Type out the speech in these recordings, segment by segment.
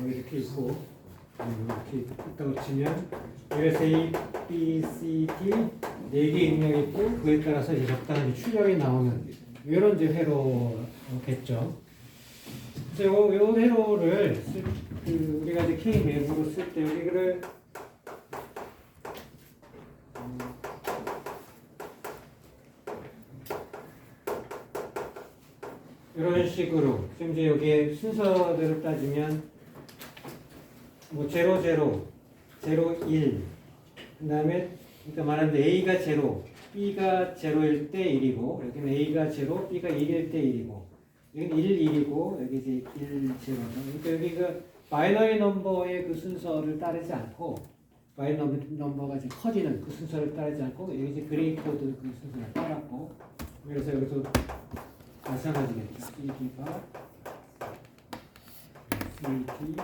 이렇게 있고 이렇게 있다고 치면 그래서 A, B, C, D 4개 입력이 있고 그에 따라서 이제 적당한 출력이 나오는 이런 이제 회로겠죠. 그래서 이 회로를 우리가 이제 K 맵으로 쓸 때 여기를 이런 식으로 지금 이제 여기에 순서대로 따지면 뭐 0, 0, 0, 1 그 다음에 그러니까 말하는데 A가 0, B가 0일 때 1이고 여기는 A가 0, B가 1일 때 1이고 여기는 1, 1이고 여기 이제 1, 0 그러니까 여기가 바이너리 넘버의 그 순서를 따르지 않고 바이너리 넘버가 이제 커지는 그 순서를 따르지 않고 여기 이제 그레이 코드 그 순서를 따랐고 그래서 여기서 마찬가지겠죠. CD가 CD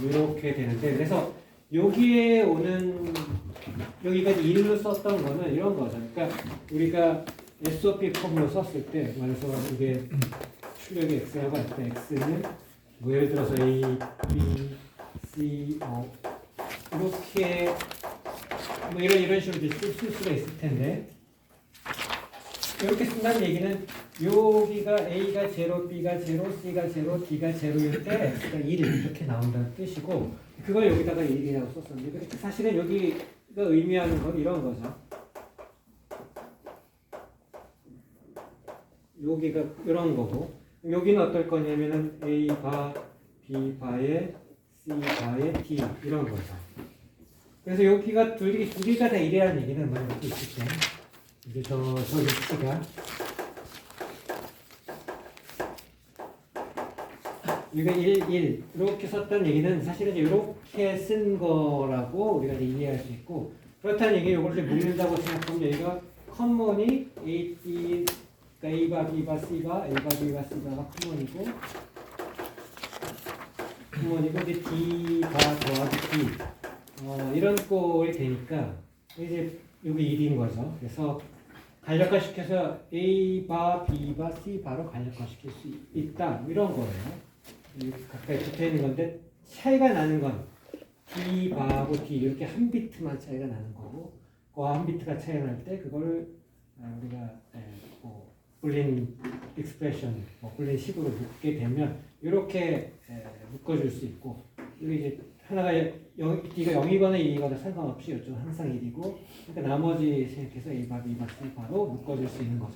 이렇게 되는데 그래서 여기에 오는 여기까지 1로 썼던 거는 이런 거죠. 그러니까 우리가 SOP 폼으로 썼을 때 말해서 이게 출력이 X라고 할 때 X는 뭐 예를 들어서 A, B, C, 이렇게 뭐 이런 식으로 이제 쓸 수가 있을 텐데 이렇게 쓴다는 얘기는 여기가 A가 0, B가 0, C가 0, D가 0일 때 X가 1 이렇게 나온다는 뜻이고 그걸 여기다가 1이라고 썼었는데 사실은 여기가 의미하는 건 이런 거죠. 여기가 이런 거고 여기는 어떨 거냐면은 A 바, B 바에 C 바에 D 이런 거죠. 그래서 여기가 두 개가 다 1이라는 얘기는 뭐 이렇게 있을 때 이제 저 위치가 여기가 1, 1 이렇게 썼던 얘기는 사실은 이렇게 쓴 거라고 우리가 이해할 수 있고 그렇다는 얘기 이걸 묶는다고 생각하면 여기가 커먼이 A, B 그러니까 A 바, B 바, C 바, A 바, B 바, C 바가 커먼이고 이제 D 바 더하기 D 이런 꼴이 되니까 이제 여기 1인 거죠. 그래서 간략화시켜서 A 바, B 바, C 바로 간략화시킬 수 있다 이런 거예요. 가까이 붙어 있는 건데 차이가 나는 건 D 바하고 D 이렇게 한 비트만 차이가 나는 거고 그 한 비트가 차이가 날 때 그거를 우리가 뭐 불린 익스프레션, 불린 식으로 묶게 되면 이렇게 묶어줄 수 있고 여기 이제 하나가 D가 0이거나 2이거나 상관없이 이쪽은 항상 1이고 그러니까 나머지 생각해서 A 바, B 바, C 바로 묶어줄 수 있는 거죠.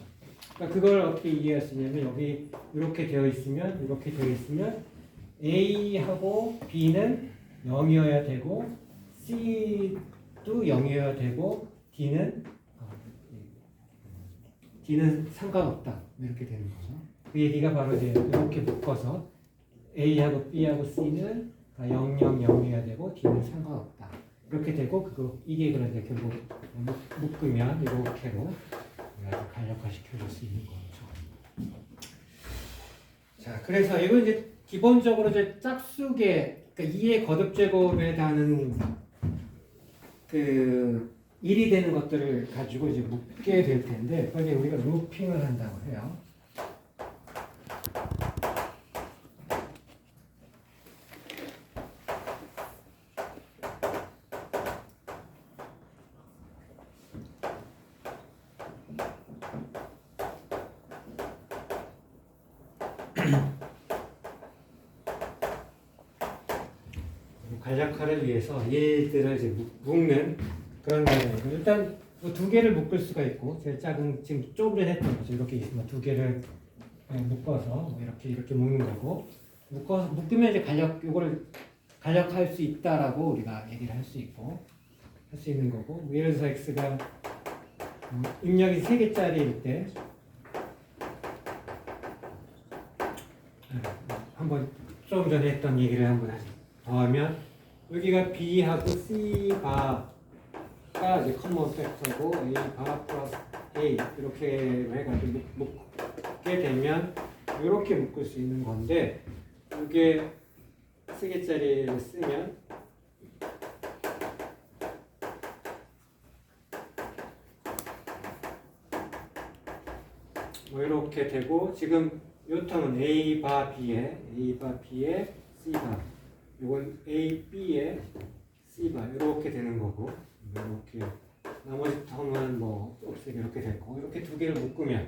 그러니까 그걸 어떻게 이해할 수 있냐면 여기 이렇게 되어 있으면 A하고 B는 0이어야 되고 C도 0이어야 되고 D는 상관없다 이렇게 되는 거죠. 그 얘기가 바로 이제 이렇게 묶어서 A하고 B하고 C는 다 0, 0, 0이어야 되고 D는 상관없다 이렇게 되고 이게 그런데 결국 묶으면 이렇게로 간략화시켜 줄 수 있는 거죠. 자, 그래서 이건 이제 기본적으로 이제 짝수계, 그러니까 2의 거듭 제곱에 해당하는 그 1이 되는 것들을 가지고 이제 묶게 될 텐데, 그걸 우리가 루핑을 한다고 해요. 간략화를 위해서 얘들을 이제 묶는 그런 거예요. 일단 뭐 두 개를 묶을 수가 있고, 제일 작은 지금 조금 전에 했던 거죠. 이렇게 있으면 두 개를 묶어서 뭐 이렇게 묶는 거고, 묶으면 이제 요거를 간략화할 수 있다라고 우리가 얘기를 할 수 있고, 할 수 있는 거고, 뭐 예를 들어서 x가 입력이 3개짜리일 때, 한번 조금 전에 했던 얘기를 한번 더하면 여기가 B하고 C 바가 이제 커먼 팩터고 A 바 플러스 A 이렇게 해가지고 묶게 되면 이렇게 묶을 수 있는 건데 이게 3개짜리를 쓰면 뭐 이렇게 되고 지금 요 텀은 A 바 B에 C 바. 요건 A B에 C 바 이렇게 되는 거고 이렇게 나머지 텀은 뭐 없애기 이렇게 됐고 이렇게 두 개를 묶으면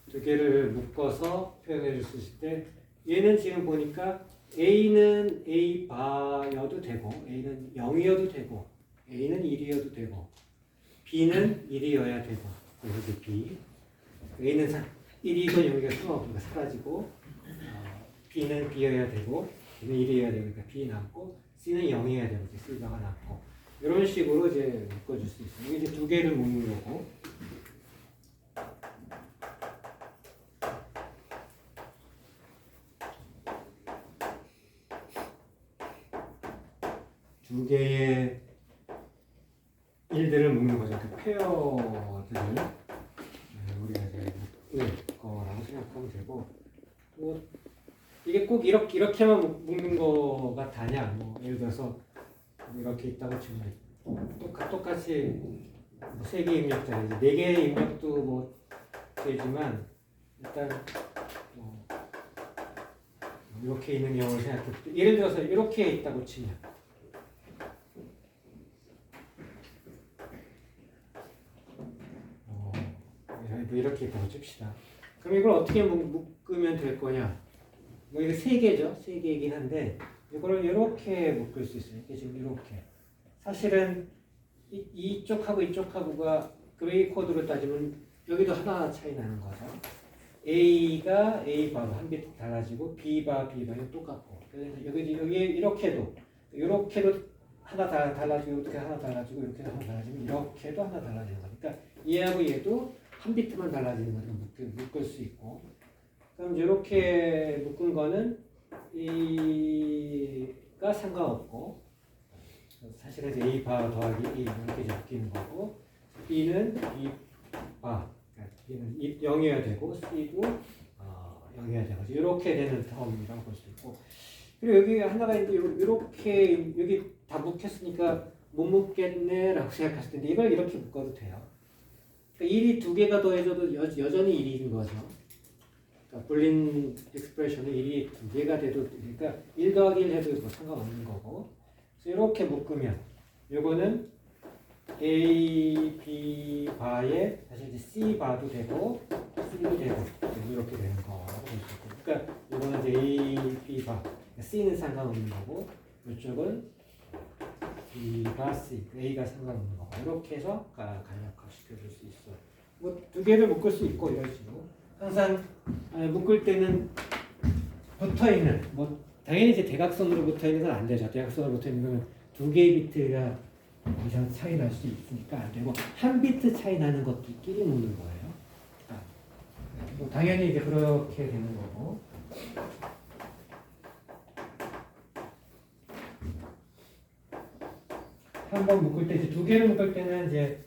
두 개를 묶어서 표현해 줄 수 있을 때 얘는 지금 보니까 A는 A 바여도 되고 A는 0이어도 되고 A는 1이어도 되고 B는 1이어야 되고 그래서 B A는 1이건 0이건 상관없으니까 사라지고 B는 B여야 되고 B는 1이어야 되니까 B 남고 C는 0이어야 되고 C가 남고 이런 식으로 이제 묶어줄 수 있어요. 이게 이제 두 개를 묶는 거고 두 개의 일들을 묶는 거죠. 그 페어들을 우리가 이제 묶을 거라고 생각하면 되고 또 이게 꼭 이렇게만 묶는 거가 다냐? 뭐 예를 들어서 이렇게 있다고 치면 똑같이 세 개 입력자, 이제 네 개의 입력도 뭐 되지만 일단 뭐 이렇게 있는 경우를 생각해. 예를 들어서 이렇게 있다고 치면. 이렇게 있다고 칩시다. 그럼 이걸 어떻게 묶으면 될 거냐? 뭐 이게 세 개죠. 세 개이긴 한데 이거를 이렇게 묶을 수 있어요. 이게 지금 이렇게. 사실은 이쪽하고 이쪽하고가 그레이 코드로 따지면 여기도 하나 차이 나는 거죠. A가 A 바로 한 비트 달라지고 B 바 B 바는 똑같고. 그래서 여기 이렇게도 하나 달라지고 이렇게 하나 달라지고 이렇게 하나 달라지고 이렇게도 하나 달라지는 거니까 그러니까 얘하고 얘도 한 비트만 달라지는 거를 묶을 수 있고 그럼 이렇게 묶은 거는 A가 상관없고 사실은 A 바 더하기 A 이렇게 묶이는 거고 B는 B 바 그러니까 B는 0이어야 되고 C도 0이어야 되고 이렇게 되는 텀이라고 볼 수 있고 그리고 여기 하나가 있는데 이렇게 여기 다 묶였으니까 못 묶겠네 라고 생각하실 텐데 이걸 이렇게 묶어도 돼요. 그러니까 1이 두 개가 더해져도 여전히 1인 거죠. 그러니까 불린 익스프레션은 1이 두 개가 돼도 그러니까 1 더하기 1 해도 뭐 상관없는 거고 그래서 이렇게 묶으면 요거는 A, B 바에 사실 이제 C 바도 되고 C도 되고 이렇게 되는 거라고 볼 수 있고 그러니까 요거는 이제 A, B 바 C는 상관없는 거고 이쪽은 B가 C, A가 상관없는 거고 이렇게 해서 간략화 시켜줄 수 있어요. 뭐 두 개를 묶을 수 있고 이런 식으로 항상 묶을 때는 붙어있는 뭐 당연히 이제 대각선으로 붙어있는 건 안 되죠. 대각선으로 붙어있는 거는 두 개의 비트가 이상 차이 날 수 있으니까 안 되고 한 비트 차이 나는 것끼리 묶는 거예요. 뭐 당연히 이제 그렇게 되는 거고. 한 번 묶을 때 이제 두 개를 묶을 때는 이제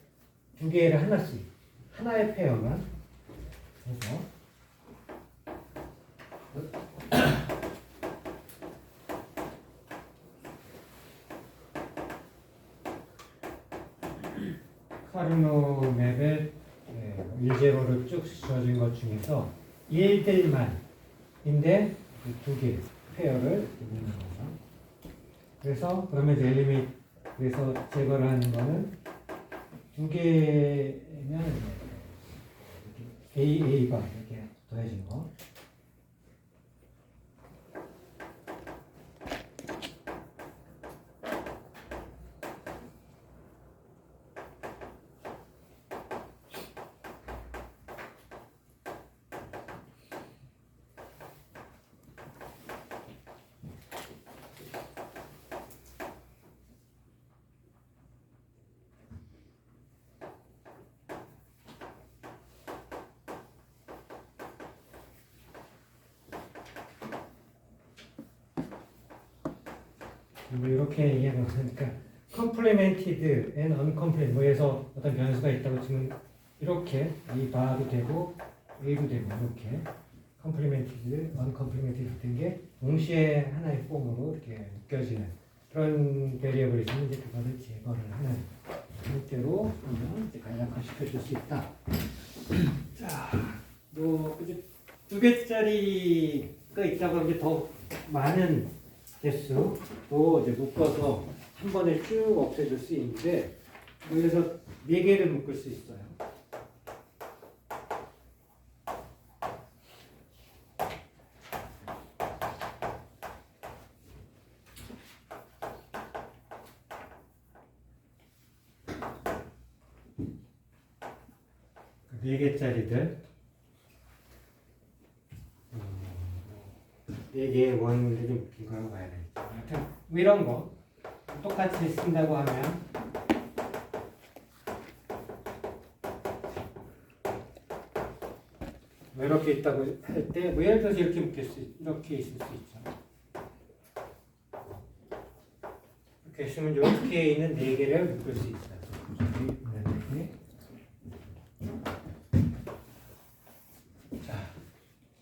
두 개를 하나씩 하나의 페어만 해서 카르노 맵에 1제로를 쭉 지어진 것 중에서 1들만인데 두 개 페어를 묶는 거죠. 그래서 그러면 이제 엘리메이트 그래서 제거를 하는 거는 두 개면 A가 이렇게 더해진 거. 이렇게 얘기하는 거니까 complemented and uncomplemented 뭐에서 어떤 변수가 있다고 치면 이렇게 이 바도 되고 A도 되고 이렇게 complemented, uncomplemented 같은 게 동시에 하나의 폼으로 이렇게 묶여지는 그런 베리어블이 있으면 이제 그거를 제거를 하는 형태로 이제 간략화 시켜줄 수 있다. 자. 뭐 이제 2개짜리가 있다고 하면 이제 더 많은 개수도 이제 묶어서 한 번에 쭉 없애줄 수 있는데 그래서 4개를 묶을 수 있어요. 네 개짜리들 4개의 원을 좀 묶인 거라고 봐야 되겠죠. 하여튼 뭐 이런 거 똑같이 쓴다고 하면 뭐 이렇게 있다고 할 때 뭐 예를 들어서 이렇게 이렇게 있을 수 있죠. 이렇게 있으면 이렇게 있는 4개를 묶을 수 있어요.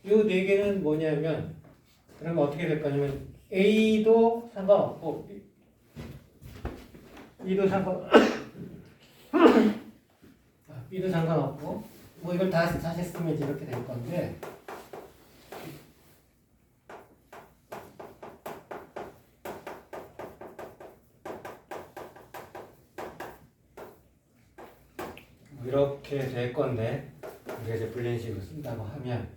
이 4개는 뭐냐면 그러면 어떻게 될 거냐면 A도 상관없고 B도 B도 상관없고 뭐 이걸 다시 쓰면 이제 이렇게 될 건데 이렇게 될 건데 우리가 이제 불리식으로 쓴다고 하면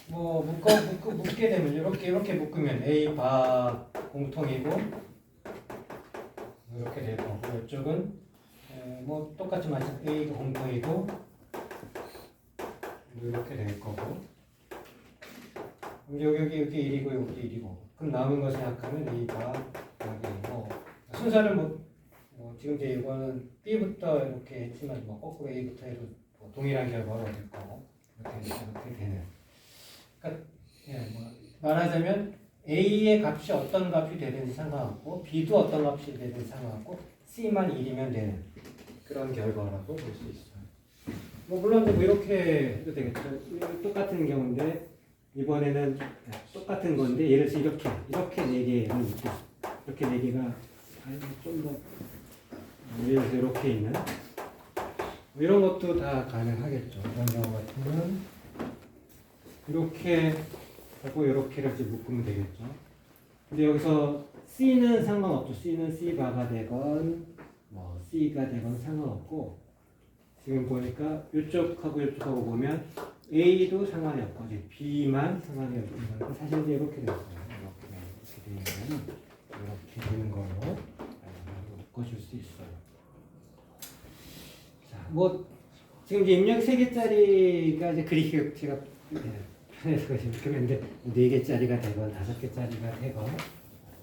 뭐 묶게 되면 이렇게 묶으면 A 바 공통이고 이렇게 될 거고 이쪽은 뭐 똑같이 마찬 A가 공통이고 이렇게 될 거고 여기 1이고 여기 1이고 그럼 남은 거 생각하면 A 바 여기 뭐 순서를 뭐 지금 이제 이거는 B부터 이렇게 했지만 뭐 거꾸로 A부터 해도 뭐 동일한 결과가 될 거고 이렇게 되는. 그러니까 뭐 말하자면 A의 값이 어떤 값이 되든지 상관없고 B도 어떤 값이 되든지 상관없고 C만 1이면 되는 그런 결과라고 볼 수 있어요. 뭐 물론 뭐 이렇게 해도 되겠죠. 똑같은 경우인데 이번에는 똑같은 건데 예를 들어서 이렇게 4개를 있고 이렇게 4개가 좀 더 예를 들어서 이렇게 있는 뭐 이런 것도 다 가능하겠죠. 이런 경우 같으면 이렇게 하고 이렇게를 이제 묶으면 되겠죠. 근데 여기서 C는 상관없죠. C는 C 바가 되건 뭐 C가 되건 상관없고 지금 보니까 이쪽하고 이쪽하고 보면 A도 상관이 없고 이제 B만 상관이 없는 거니까 사실 이제 이렇게 되는 거예요. 이렇게 되면 이렇게 되는 걸로 묶어줄 수 있어요. 자, 뭐 지금 이제 입력 3개짜리가 이제 그리기 제가 편해서 이렇게 했는데 4개짜리가 되건 5개짜리가 되건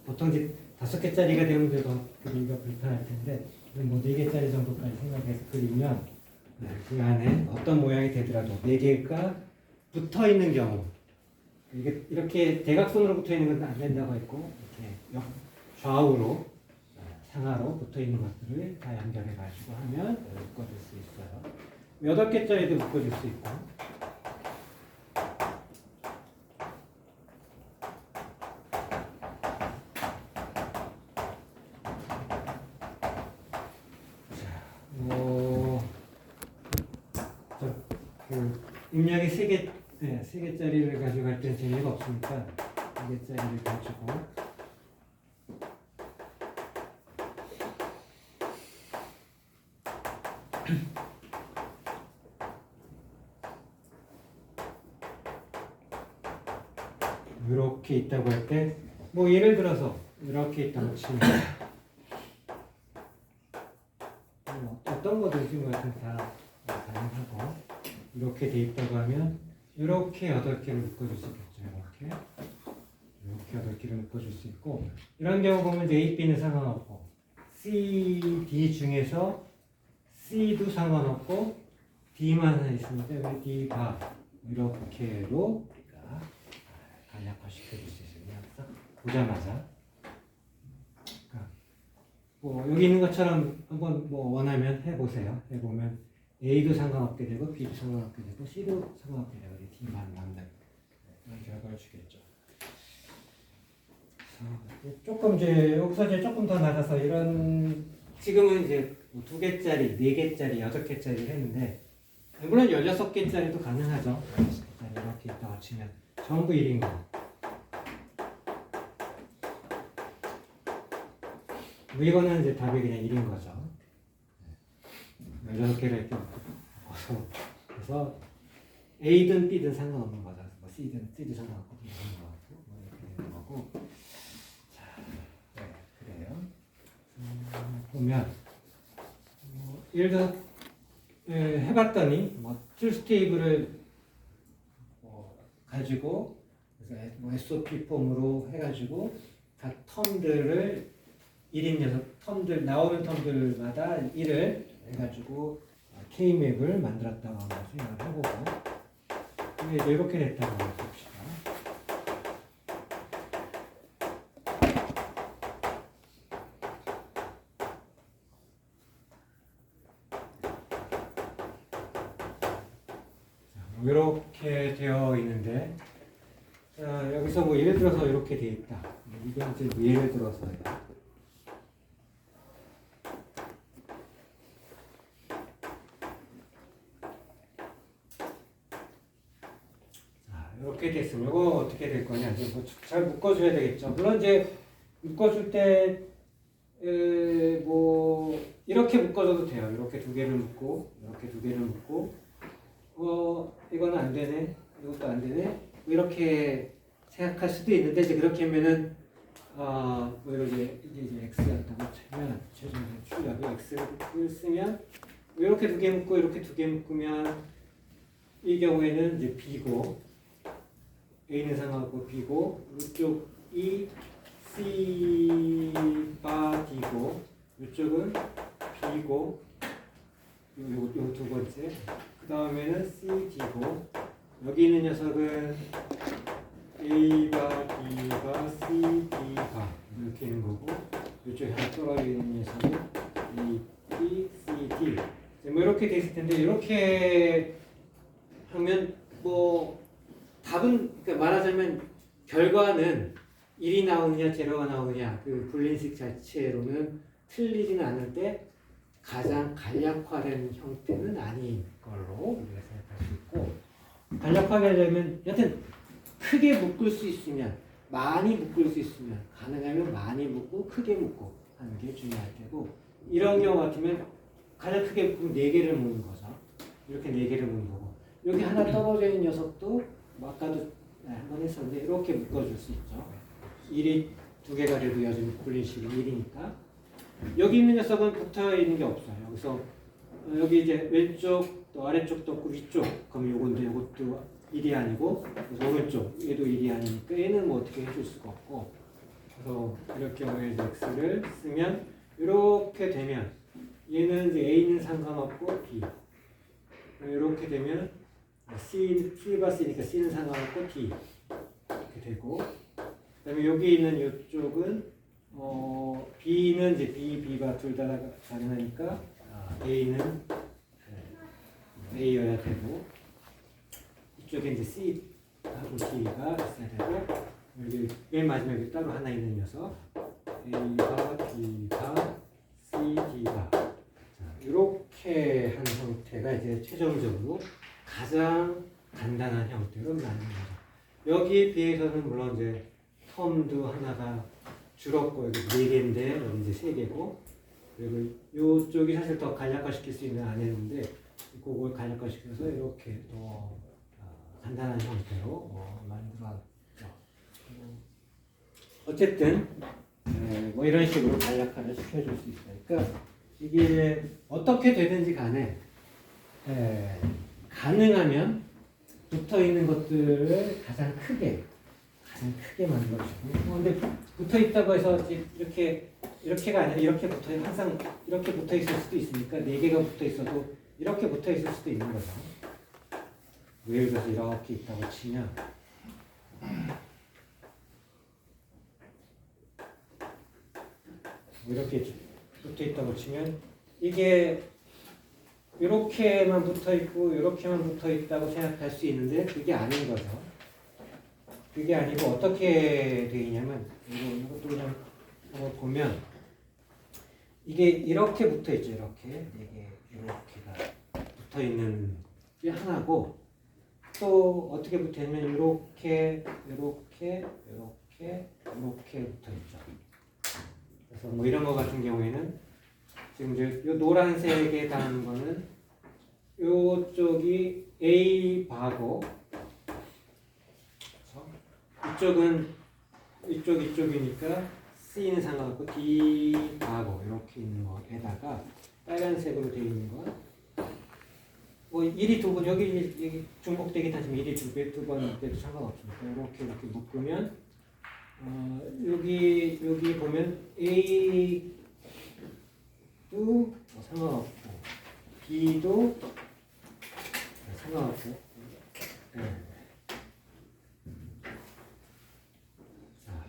보통 이제 5개짜리가 되면 더 그리기가 불편할 텐데 뭐 4개짜리 정도까지 생각해서 그리면 그 안에 어떤 모양이 되더라도 4개가 붙어 있는 경우 이게 이렇게 대각선으로 붙어 있는 건 안 된다고 했고 이렇게 좌우로 상하로 붙어 있는 것들을 다 연결해 가지고 하면 묶어줄 수 있어요. 8개짜리도 묶어줄 수 있고 입력이 3개짜리를 가져갈 때는 재미가 없으니까 2개짜리를 가지고 이렇게 있다고 할 때 뭐 예를 들어서 이렇게 있다고 치면 어떤 거든지 뭐 같은 다 가능하고 이렇게 돼 있다고 하면 이렇게 8개를 묶어줄 수 있겠죠. 이렇게 8개를 묶어줄 수 있고 이런 경우 보면 A, B는 상관없고 C, D 중에서 C도 상관없고 D만 하나 있습니다. 여기 D 바 이렇게로 우리가 간략화시켜줄 수 있어요. 그냥 보자마자 뭐 여기 있는 것처럼 한번 뭐 원하면 해보세요. 해보면 A도 상관없게 되고 B도 상관없게 되고 C도 상관없게 되고 D만 남는 그런 결과를 주겠죠. 조금 이제 여기서 이제 조금 더 나가서 이런 지금은 이제 2개짜리, 4개짜리, 8개짜리를 했는데 물론 16개짜리도 가능하죠. 이렇게 있다고 치면 전부 1인 거. 뭐 이거는 이제 답이 그냥 1인 거죠. 16개를 이렇게 묶어서 그래서 A든 B든 상관없는 거죠. 뭐 C든 C든 상관없고 D든 상관없고 뭐 이렇게 되는 거고. 자, 네, 그래요. 보면 예를 들어 해봤더니 뭐 truth 테이블을 가지고 그래서 뭐 SOP 폼으로 해가지고 각 텀들을 1인 6텀들 나오는 텀들마다 1을 해가지고 K맵을 만들었다고 한번 생각을 해보고 이게 이렇게 됐다고 봅시다. 이렇게 되어 있는데 자, 여기서 뭐 예를 들어서 이렇게 되어 있다. 이건 이제 뭐 예를 들어서요. 자, 이렇게 됐으면 이거 어떻게 될 거냐? 이제 뭐 잘 묶어줘야 되겠죠. 물론 이제 묶어줄 때 뭐 이렇게 묶어줘도 돼요. 이렇게 두 개를 묶고 이렇게 두 개를 묶고 이거는 안 되네. 이것도 안 되네. 이렇게 생각할 수도 있는데 이제 그렇게 하면은 뭐 이렇게 이제 x였다고 치면 최종적 출력이 x를 쓰면 이렇게 두 개 묶고 이렇게 두 개 묶으면 이 경우에는 이제 b고 a는 상관없고 b고 이쪽이 c 바 d고 이쪽은 b고 요 두 번째 그 다음에는 CD고 여기 있는 녀석은 A가 B가 C, D가 이렇게 있는 거고 이쪽에 하나 떨어져 있는 녀석은 A, B, C, D 뭐 이렇게 돼 있을 텐데 이렇게 하면 뭐 답은 그러니까 말하자면 결과는 1이 나오느냐 제로가 나오느냐 그 불린식 자체로는 틀리지는 않는데 가장 간략화된 형태는 아닌 걸로 우리가 생각할 수 있고 간략하게 하려면 여튼 크게 묶을 수 있으면 많이 묶을 수 있으면 가능하면 많이 묶고 크게 묶고 하는 게 중요할 테고 이런 경우 같으면 가장 크게 묶으면 4개를 묶는 거죠. 이렇게 4개를 묶는 거고 여기 하나 떨어져 있는 녀석도 뭐 아까도 한번 했었는데 이렇게 묶어줄 수 있죠. 1이 2개가 돼도 여전히 불린식이 1이니까 여기 있는 녀석은 붙어 있는 게 없어요. 여기서 여기 이제 왼쪽 또 아래쪽도 없고 위쪽 그럼 요건데 요것도 1이 아니고 그래서 오른쪽 얘도 1이 아니니까 얘는 뭐 어떻게 해줄 수가 없고 그래서 이렇게 경우에 x를 쓰면 이렇게 되면 얘는 이제 a는 상관없고 b 이렇게 되면 C가 C니까 C는 상관없고 D 이렇게 되고 그다음에 여기 있는 이쪽은 B는 이제 B가 둘 다 가능하니까 A는 A여야 되고 이쪽에 이제 C하고 D가 있어야 되고 여기 맨 마지막에 따로 하나 있는 녀석 A가 B가 C, D가 이렇게 한 형태가 이제 최종적으로 가장 간단한 형태로 만든 거죠. 여기에 비해서는 물론 이제 텀도 하나가 줄었고 여기 4개인데 여기 이제 3개고 그리고 이쪽이 사실 더 간략화시킬 수 있는 안 했는데 그걸 간략화시켜서 이렇게 더 간단한 형태로 만들었죠. 어쨌든 뭐 이런 식으로 간략화를 시켜줄 수 있어요. 그러니까 이게 어떻게 되든지 간에 가능하면 붙어 있는 것들을 가장 크게 만들어주고 근데 붙어 있다고 해서 이렇게가 아니라 이렇게 붙어 항상 이렇게 붙어 있을 수도 있으니까 4개가 붙어 있어도 이렇게 붙어 있을 수도 있는 거죠. 예를 들어서 이렇게 있다고 치면 이렇게 붙어 있다고 치면 이게 이렇게만 붙어 있고 이렇게만 붙어 있다고 생각할 수 있는데 그게 아닌 거죠. 그게 아니고 어떻게 되어 있냐면 이것도 그냥 한번 보면 이게 이렇게 붙어 있죠. 이렇게 이게 이렇게가 붙어 있는 게 하나고 또 어떻게 붙어있냐면 이렇게 붙어 있죠. 그래서 뭐 이런 거 같은 경우에는 지금 이제 요 노란색에 닿는 거는 요쪽이 A 바고 이쪽은 이쪽이니까 C는 상관없고 D 바고 이렇게 있는 거에다가 빨간색으로 되어 있는 거. 뭐 일이 두 번 여기 중복되기 따지면 일이 두 번 돼도 상관없으니까 이렇게 묶으면 여기 보면 A도 뭐 상관없고 B도 상관없고 네. 자,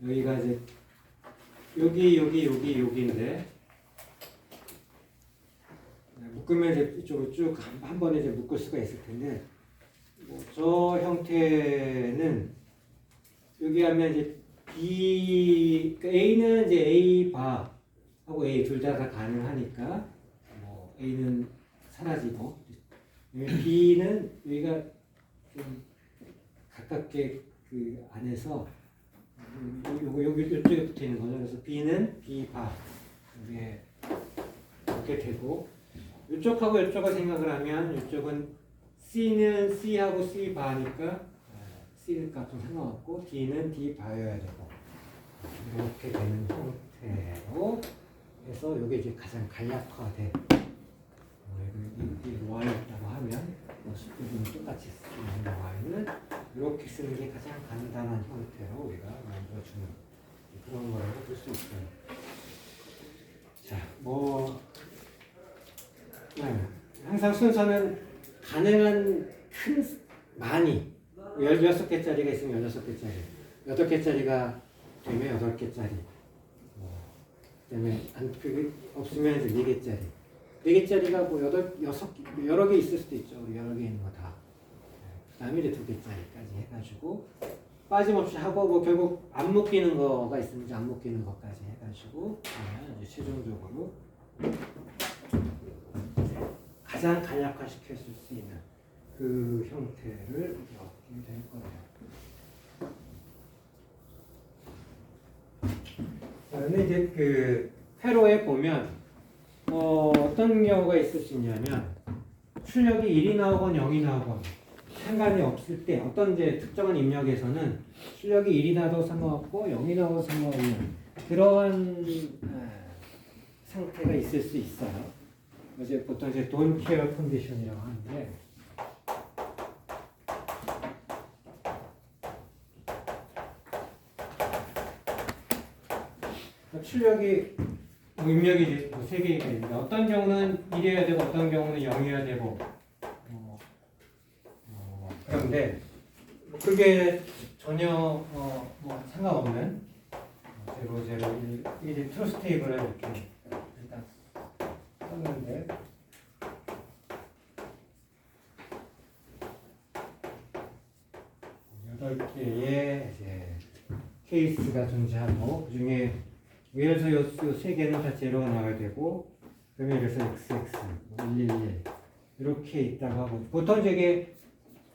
여기가 이제 여기인데 묶으면 이제 이쪽으로 쭉 한 번에 이제 묶을 수가 있을 텐데 뭐 저 형태는 여기 하면 이제 B A는 이제 A 바하고 A 둘 다 가능하니까 뭐 A는 사라지고 B는 여기가 좀 가깝게 그 안에서 여기 이쪽에 붙어 있는 거죠. 그래서 B는 B 바 이게 이렇게 되고 이쪽하고 이쪽을 생각을 하면 이쪽은 C는 C하고 C 바니까 C 값은 상관없고 D는 D 바여야 되고 이렇게 되는 형태로 해서 이게 이제 가장 간략화된 이 Y였다고 하면 이건 똑같이 쓰는 Y는 이렇게 쓰는 게 가장 간단한 형태로 우리가 만들어주는 그런 거라고 볼 수 있어요. 자, 뭐 항상 순서는 가능한 많이 16개짜리가 있으면 16개짜리 8개짜리가 되면 8개짜리 그다음에 그게 없으면 이제 4개짜리가 뭐 6개 여러 개 있을 수도 있죠. 여러 개 있는 거 다. 그다음에 이제 2개짜리까지 해가지고 빠짐없이 하고 뭐 결국 안 묶이는 거가 있으면 이제 안 묶이는 것까지 해가지고 이제 최종적으로 가장 간략화시킬 수 있는 그 형태를 얻게 될 거예요. 그런데 이제 그 회로에 보면 어떤 경우가 있을 수 있냐면 출력이 1이 나오건 0이 나오건 상관이 없을 때 어떤 이제 특정한 입력에서는 출력이 1이 나도 상관없고 0이 나도 상관없는 그러한 상태가 있을 수 있어요. 이제 보통 이제 don't care 컨디션이라고 하는데 출력이 입력이 이제 3개가 있는데 어떤 경우는 1이어야 되고 어떤 경우는 0이어야 되고 그런데 그게 전혀 뭐 상관없는 0, 0, 1이 트루 스테이블을 이렇게 일단 썼는데 여덟 개의 이제 케이스가 존재하고 그 중에 예를 들어서 요 세 개는 다 제로가 나와야 되고 그러면 그래서 XX, 111 이렇게 있다고 하고 보통 저게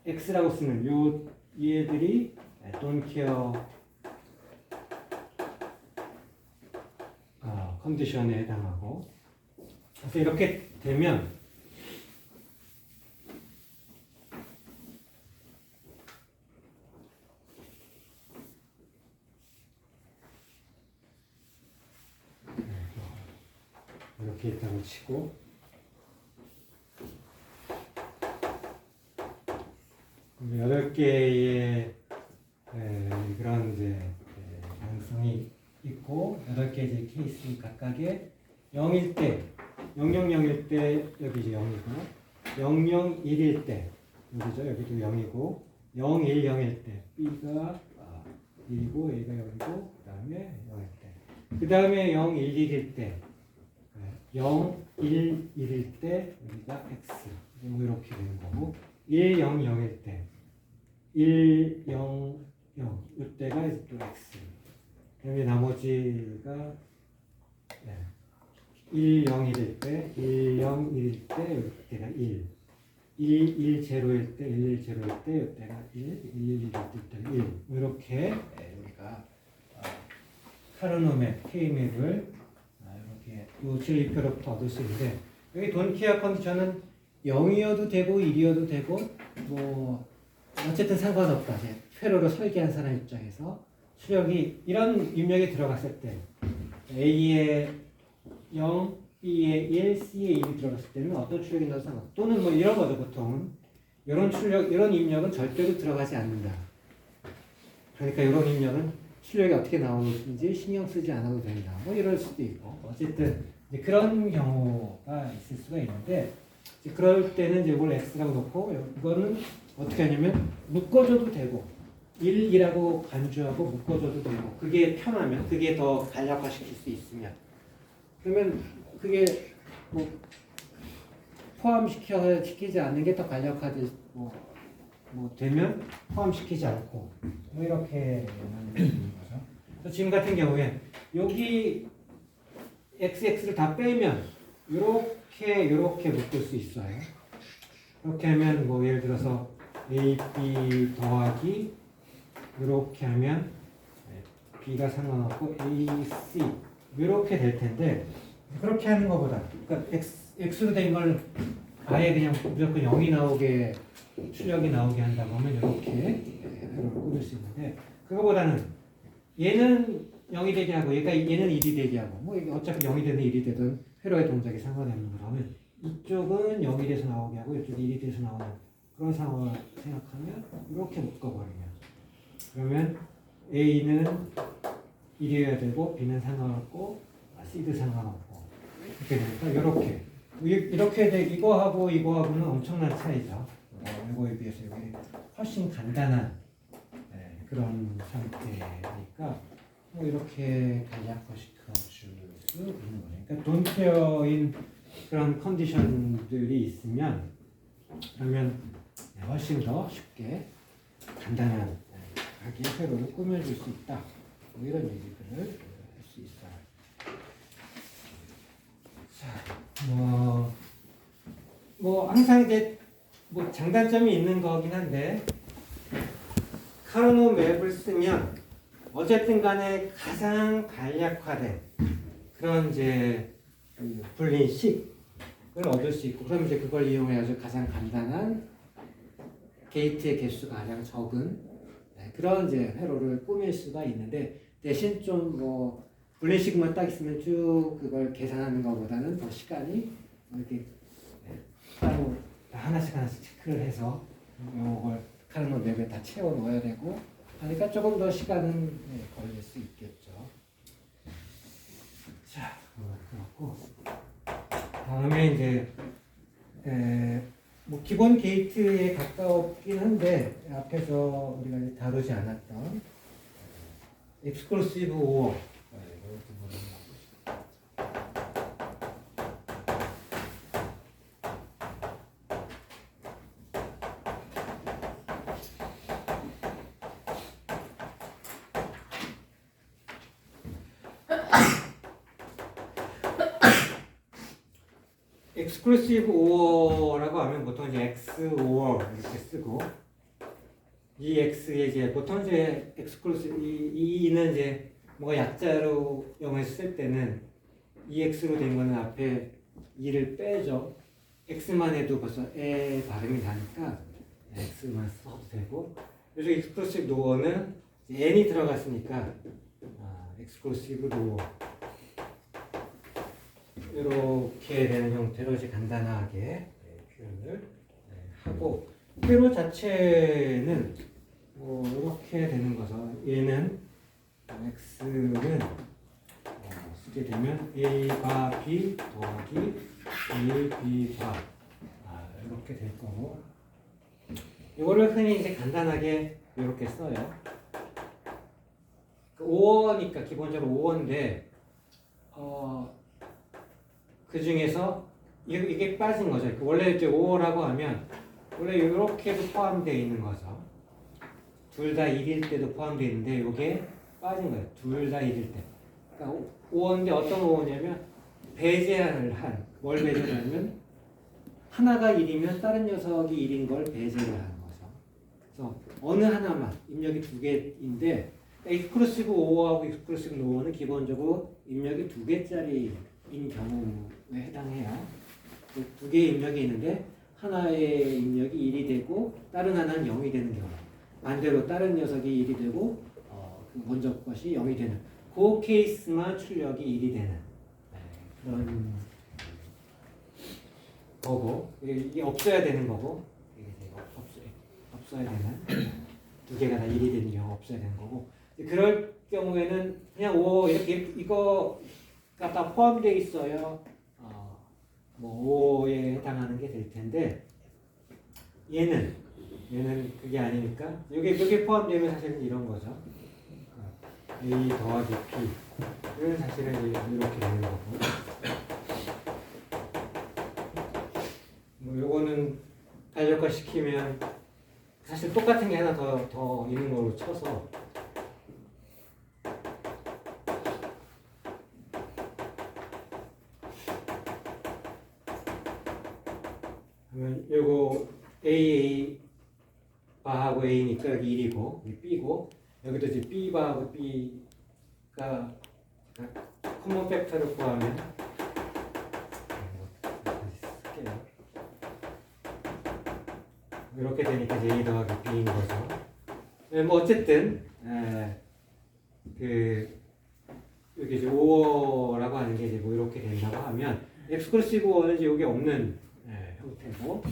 X라고 쓰는 요 얘들이 don't care 컨디션에 해당하고 그래서 이렇게 되면 이렇게 있다고 치고 여덟 개의 그런 이제 가능성이 있고 8개 이제 케이스 각각의 0일 때 0001일 때 여기 이제 0이고 001일 때 여기죠. 여기도 0이고 010일 때 B가 1이고 A가 0이고 그 다음에 0일 때 그 다음에 011일 때 011일 때 여기가 X 뭐 이렇게 되는 거고 100일 때 100 이때가 이제 또 X 그다음에 나머지가 101일 때 101일 때 이때가 1 1, 1, 0일 때, 1, 1, 0일 때, 이때가 1, 1, 1, 1일 때 1. 이렇게 우리가 카르노맵, K맵을 이렇게 요 진리표로부터 얻을 수 있는데 여기 돈케어 컨디션은 0이어도 되고 1이어도 되고 뭐 어쨌든 상관없다. 이제 회로를 설계한 사람 입장에서 출력이 이런 입력이 들어갔을 때 A에 0, B에 1, C에 1이 들어갔을 때는 어떤 출력이 나도 상관 또는 뭐 이런 거죠 보통은 이런 출력, 이런 입력은 절대로 들어가지 않는다. 그러니까 이런 입력은 출력이 어떻게 나오는지 신경 쓰지 않아도 된다. 뭐 이럴 수도 있고 어쨌든 이제 그런 경우가 있을 수가 있는데 이제 그럴 때는 이제 이걸 x라고 놓고 이거는 어떻게 하냐면 묶어줘도 되고 1이라고 간주하고 묶어줘도 되고 그게 편하면 그게 더 간략화시킬 수 있으면 그러면 그게 뭐 포함시키지 않는 게 더 간략화될 뭐 되면 포함시키지 않고 뭐 이렇게 하는 거죠. 그래서 지금 같은 경우에 여기 x를 다 빼면 이렇게 묶을 수 있어요. 이렇게 하면 뭐 예를 들어서 a, b 더하기 이렇게 하면 b가 상관없고 a, c 이렇게 될 텐데 그렇게 하는 것보다 그러니까 x로 된 걸 아예 그냥 무조건 0이 나오게 출력이 나오게 한다고 하면 이렇게 꾸밀 수 있는데 그거보다는 얘는 0이 되게 하고 얘는 1이 되게 하고 뭐 어차피 0이 되든 1이 되든 회로의 동작이 상관이 없는 거라면 이쪽은 0이 돼서 나오게 하고 이쪽은 1이 돼서 나오는 그런 상황을 생각하면 이렇게 묶어버리면 그러면 A는 1이어야 되고 B는 상관없고 C도 상관없고 이렇게 되니까 이렇게 돼 이거하고는 엄청난 차이죠. 이거에 비해서 이게 훨씬 간단한 그런 상태니까 뭐 이렇게 간략화시켜 줄 수 있는 거예요. 그러니까 돈케어인 그런 컨디션들이 있으면 그러면 훨씬 더 쉽게 간단하게 회로를 꾸며줄 수 있다. 뭐 이런 얘기들을 할 수 있어요. 자, 뭐 항상 이제 뭐 장단점이 있는 거긴 한데 카르노 맵을 쓰면 어쨌든 간에 가장 간략화된 그런 이제 분리식을 얻을 수 있고 그럼 이제 그걸 이용해서 가장 간단한 게이트의 개수가 가장 적은 그런 이제 회로를 꾸밀 수가 있는데 대신 좀 뭐 분리식만 딱 있으면 쭉 그걸 계산하는 것보다는 더 시간이 이렇게 따로 하나씩 체크를 해서 이걸 카르노 맵에 다 채워 넣어야 되고 하니까 조금 더 시간은 걸릴 수 있겠죠. 자, 그렇고 다음에 이제 뭐 기본 게이트에 가까웠긴 한데 앞에서 우리가 이제 다루지 않았던 엑스클루시브 오어 엑스클루시브 오어라고 하면 보통 이제 X 오어 이렇게 쓰고 이 X에 이제 보통 이제 엑스클루시브 이는 이제 뭔가 약자로 영어에서 쓸 때는 EX로 된 거는 앞에 2를 빼죠. X만 해도 벌써 에 발음이 나니까 X만 써도 되고 그래서 엑스클루시브 노어는 N이 들어갔으니까 엑스클루시브 노어 이렇게 되는 형태로 이제 간단하게 표현을 하고 회로 자체는 뭐 이렇게 되는 거죠. 얘는 x는 쓰게 되면 a 바 b 더하기 a b 바 이렇게 될 거고 이거를 흔히 이제 간단하게 이렇게 써요. 5어니까 기본적으로 5어인데 그 중에서 이게 빠진 거죠. 원래 이제 5어라고 하면 원래 이렇게도 포함되어 있는 거죠. 둘 다 1일 때도 포함되어 있는데 이게 빠진 거예요. 둘 다 1일 때. 그러니까 5어인데 어떤 5어냐면 배제를 한 뭘 배제를 하면 하나가 1이면 다른 녀석이 1인 걸 배제를 하는 거죠. 그래서 어느 하나만 입력이 두 개인데 익스클루시브 5하고 익스클루시브 노어는 기본적으로 입력이 두 개짜리인 경우에 해당해요. 두 개의 입력이 있는데 하나의 입력이 1이 되고 다른 하나는 0이 되는 경우, 반대로 다른 녀석이 1이 되고 그 먼저 것이 0이 되는 그 케이스만 출력이 1이 되는 그런 거고, 이게 없어야 되는 거고, 이게 없어야 되는 두 개가 다 1이 되는 경우 없어야 되는 거고, 그럴 경우에는 그냥 5 이렇게 이거가 다 포함되어 있어요. 뭐 5에 해당하는 게 될 텐데 얘는 그게 아니니까 여기 포함되면 사실은 이런 거죠. A 더하기 B는 사실은 이렇게 되는 거고, 뭐 요거는 간략화 시키면 사실 똑같은 게 하나 더 있는 걸로 쳐서 그러면 요거 A 바하고 A니까 여기 1이고 여기 B고, 여기도 이제 B 바하고 B가 커먼 팩터를 구하면 이렇게 되니까 이제 A 더하기 B인 거죠. 뭐 어쨌든 여기 이제 5라고 하는 게 이제 뭐 이렇게 된다고 하면 엑스클루시브 5는 이제 여기 없는 형태고,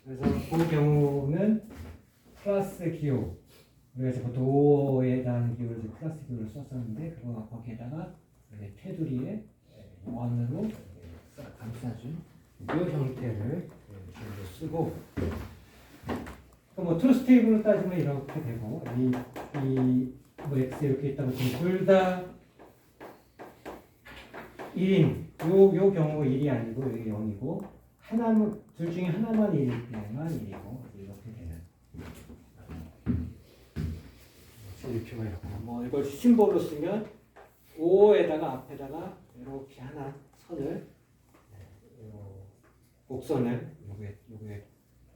그래서 그 경우는 플러스 기호, 우리가 이제 보통 5에 해당하는 기호를 이제 플러스 기호를 썼었는데 그거 거기에다가 테두리에 원으로 감싸준 이 형태를 기호로 쓰고, 뭐 트루스 테이블로 따지면 이렇게 되고, 뭐 x 이렇게 있다고 치면 둘 다 1인 요 경우 1이 아니고 여기 0이고, 하나만 둘 중에 하나만 1일 때만 1이고 이렇게 되는 제일표가 이렇고, 뭐 이걸 심볼로 쓰면 5에다가 앞에다가 이렇게 하나 선을 곡선을 요게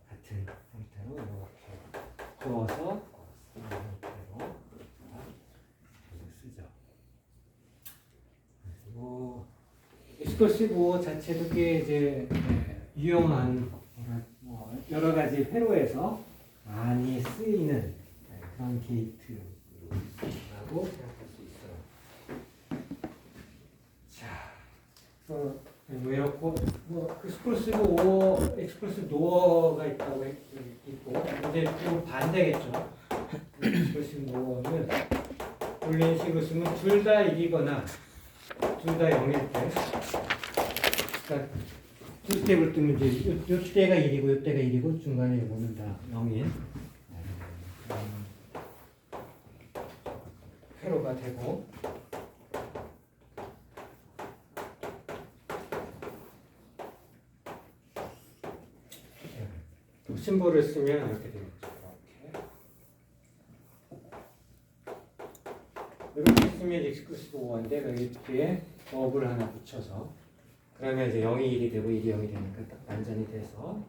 같은 형태로 이렇게 그어서 형태로 쓰죠. 그리고 익스클루시브 5 자체도 꽤 이제 유용한 여러 가지 회로에서 많이 쓰이는 그런 게이트라고 생각할 수 있어요. 자, 뭐 이렇고 익스클루시브 5, 익스클루시브 노어가 있다고 있고, 이제 좀 반대겠죠. 익스클루시브 노어는 올린 식으로 쓰면 둘 다 1이거나 둘 다 0일 때, 그러니까 두 스텝을 뜨면 이제 요 때가 1이고 요 때가 1이고 중간에 이거는 다 0인 회로가 되고, 또 심볼을 쓰면 이렇게 되겠죠. 이렇게 쓰면 익스클루시브 5인데 여기 뒤에 버블을 하나 붙여서, 그러면 이제 0이 1이 되고 1이 0이 되니까 딱 반전이 돼서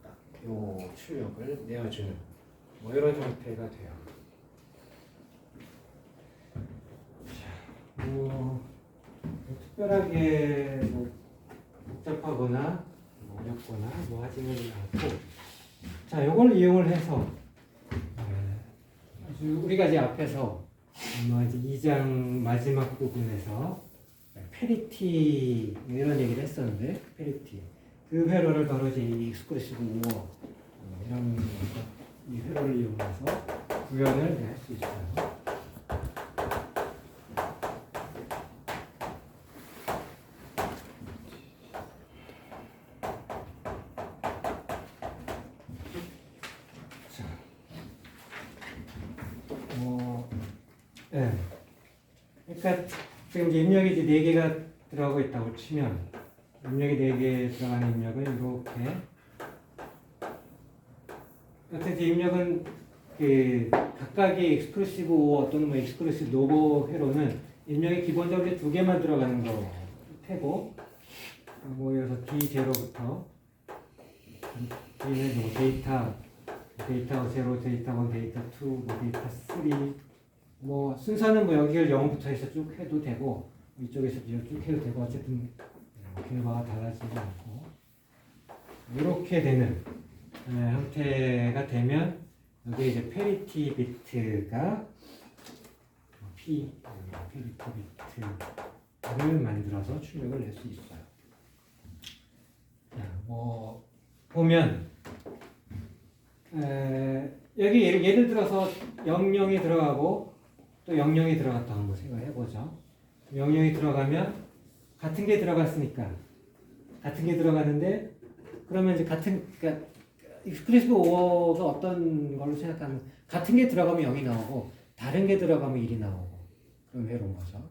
딱 요 출력을 내어주는 뭐 이런 형태가 돼요. 자, 뭐 특별하게 뭐 복잡하거나 뭐 어렵거나 뭐 하지는 않고, 자, 요걸 이용을 해서 아주 우리가 이제 앞에서 아마 이제 2장 마지막 부분에서 페리티 이런 얘기를 했었는데, 페리티 그 회로를 바로 이제 이 익스클루시브 5 이런 이 회로를 이용해서 구현을 할 수 있어요. 그러니까 지금 이제 입력이 이제 4개가 들어가고 있다고 치면, 입력이 4개 들어가는 입력은 이렇게, 어쨌든 이제 입력은 그 각각의 익스클루시브 5 또는 뭐 익스클루시브 노고 회로는 입력이 기본적으로 2개만 들어가는 거 테고, 모여서 D0부터 D는 뭐 데이터 0, 데이터 1, 데이터 2, 뭐 데이터 3, 뭐 순서는 뭐 여기를 0부터 해서 쭉 해도 되고 이쪽에서 쭉 해도 되고 어쨌든 결과가 달라지지 않고 이렇게 되는 형태가 되면 여기 이제 페리티 비트가 페리티 비트를 만들어서 출력을 낼 수 있어요. 뭐 보면 여기 예를 들어서 00이 들어가고 또 00이 들어갔다 한번 생각해 보죠. 00이 들어가면 같은 게 들어갔으니까 같은 게 들어갔는데 그러면 이제 그러니까 익스크루시브 오어가 어떤 걸로 생각하면 같은 게 들어가면 0이 나오고 다른 게 들어가면 1이 나오고 그럼 외로운 거죠.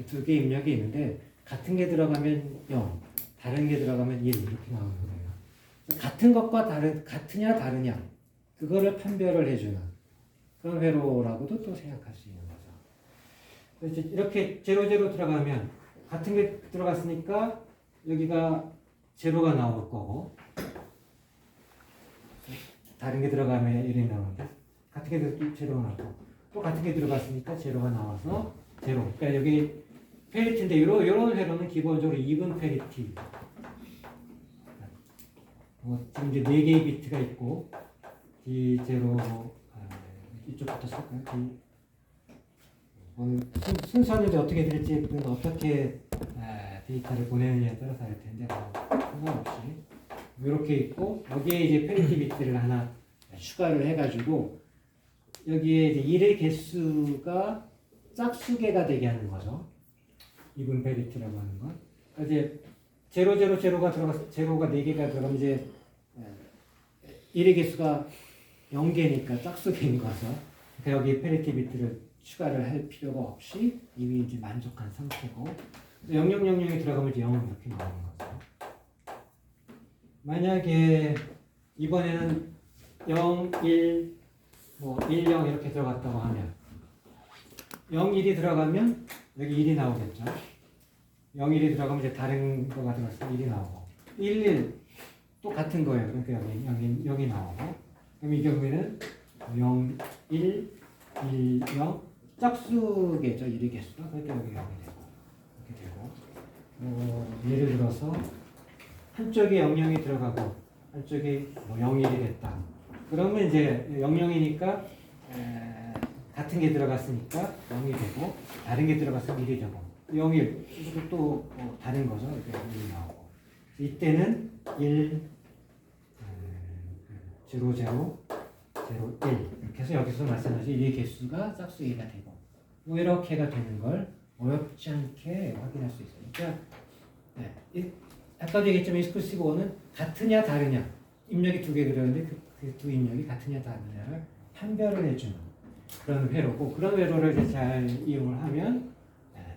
두 개 입력이 있는데 같은 게 들어가면 0, 다른 게 들어가면 1 이렇게 나오는 거예요. 같은 것과 같으냐 다르냐 그거를 판별을 해주는 그런 회로라고도 또 생각할 수 있는 거죠. 그래서 이렇게 00 들어가면 같은 게 들어갔으니까 여기가 제로가 나올 거고 다른 게 들어가면 1이 나오는데 같은 게 들어가면 제로가 나오고 또 같은 게 들어갔으니까 제로가 나와서 제로. 그러니까 여기 페리티인데 이런 회로는 기본적으로 이븐 페리티. 지금 이제 4개의 비트가 있고 D0 이쪽부터 쓸까요? 순서는 이제 어떻게 될지 그건 어떻게 데이터를 보내느냐에 따라서 할 텐데 상관없이 이렇게 있고 여기에 이제 페리티 비트를 하나 추가를 해가지고 여기에 이제 1의 개수가 짝수개가 되게 하는 거죠. 이분 페리티라고 하는 건. 이제 000가 들어가서 제로가 4개가 들어가면 이제 1의 개수가 0개니까 짝수개인 거죠. 그러니까 여기 페리티 비트를 추가를 할 필요가 없이 이미 이제 만족한 상태고 0000이 들어가면 이제 0은 이렇게 나오는 거죠. 만약에 이번에는 0, 1, 뭐 1, 0 이렇게 들어갔다고 하면 0, 1이 들어가면 여기 1이 나오겠죠. 0, 1이 들어가면 이제 다른 거가 들어가서 1이 나오고 1, 1 또 같은 거예요. 그러니까 여기 0이 나오고 그럼 이 경우에는 0, 1, 1, 0 짝수겠죠. 1의 개수가 그러니까 여기 0이 되고 이렇게 되고 예를 들어서 한쪽에 00이 들어가고 한쪽에 뭐 01이 됐다. 그러면 이제 00이니까 같은 게 들어갔으니까 0이 되고 다른 게 들어갔으면 1이 되고 01 이것도 또 다른 거죠. 이렇게 1이 나오고 이때는 1 0, 0, 0, 1 이렇게 해서 여기서 마찬가지 이 개수가 짝수가 되고 뭐 이렇게가 되는 걸 어렵지 않게 확인할 수 있어요. 그러니까 아까도 얘기했지만 익스클루시브 오어는 같으냐 다르냐 입력이 2개 들어있는데 그 두 입력이 같으냐 다르냐를 판별을 해주는 그런 회로고 그런 회로를 이제 잘 이용을 하면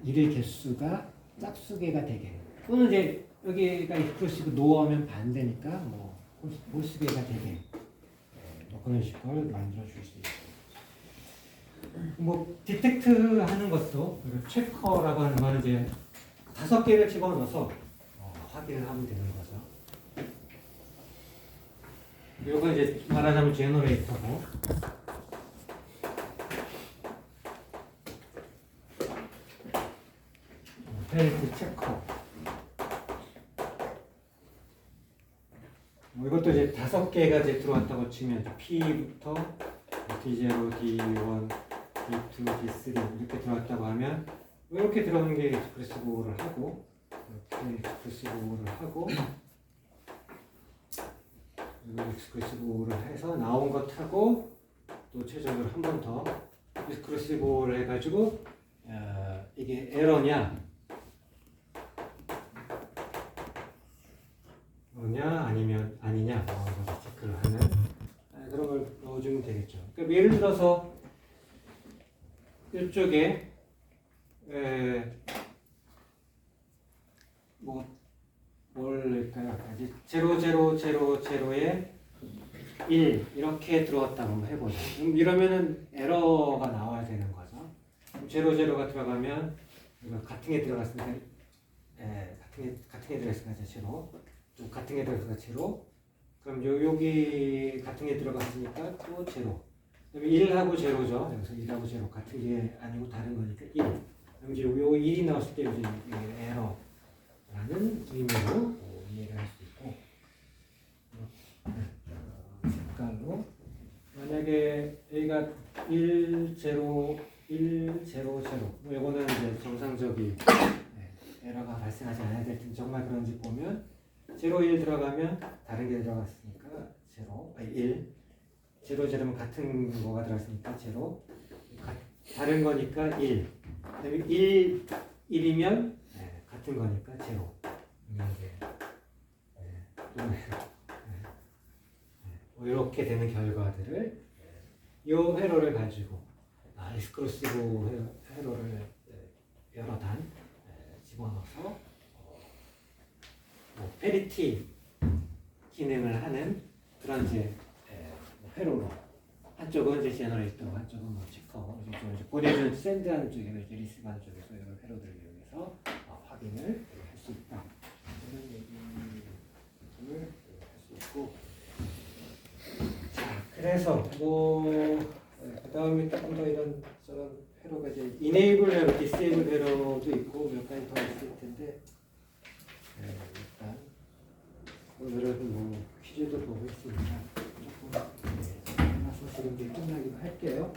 1의 개수가 짝수개가 되게 또는 이제 여기가 익스클루시브 노어면 반대니까 뭐 홀수개가 되게 뭐 그런 식으로 만들어 줄 수 있어요. 뭐 디텍트 하는 것도 체커라고 하는 거는 이제 5개를 집어넣어서 확인을 하면 되는 거죠. 이건 이제 말하자면 제너레이터고 페리티 체커 이것도 이제 5개가 이제 들어왔다고 치면 P부터 D0, D1, D2, D3 이렇게 들어왔다고 하면 이렇게 들어오는 게 익스프레시브 오어를 하고 이렇게 익스프레시브 오어를 하고 익스크루시브 오어를 해서 나온 것하고 또 최종적으로 한 번 더 익스크루시브 오어를 해가지고 이게 에러냐 아니면 아니냐 체크를 하는 그런 걸 넣어주면 되겠죠. 그러니까 예를 들어서 이쪽에 뭘 낼까요? 0000에 1 이렇게 들어왔다고 한번 해보죠. 그럼 이러면은 에러가 나와야 되는 거죠. 00가 들어가면 같은 게 들어갔으니까 같은 게 들어있으니까 제로. 또 같은 게 들어있으니까 제로. 그럼 여기 같은 게 들어갔으니까 또 제로. 그다음에 1하고 제로죠. 여기서 1하고 제로 같은 게 아니고 다른 거니까 1. 그럼 이제 요 1이 나왔을 때 이제 에러라는 의미로 이해를 할 수 있고. 색깔로 만약에 A가 1, 0, 1, 0, 0 뭐 이거는 이제 정상적인 에러가 발생하지 않아야 될 텐데 정말 그런지 보면 0, 1 들어가면 다른 게 들어갔으니까 0, 1 0, 0면 같은 거가 들어갔으니까 0 다른 거니까 1 그다음에 1, 1이면 같은 거니까 0 이렇게 되는 결과들을 이 회로를 가지고 익스클루시브 회로를 여러 단 집어넣어서 페리티 기능을 하는 그런 이제 회로로 한쪽은 이제 제너레이터, 한쪽은 뭐 체커, 이제 보내준 샌드하는 쪽에서 이제 리시브하는 쪽에서 이런 회로들을 이용해서 확인을 할 수 있다. 이런 얘기를 할 수 있고. 자, 그래서 그 다음에 조금 더 이런 저런 회로가 이제 enable 회로, disable 회로도 있고 몇 가지 더 있을 텐데 일단 오늘은 뭐 퀴즈도 보고 있으니까 조금 하나서 지금 이제 끝나기도 할게요.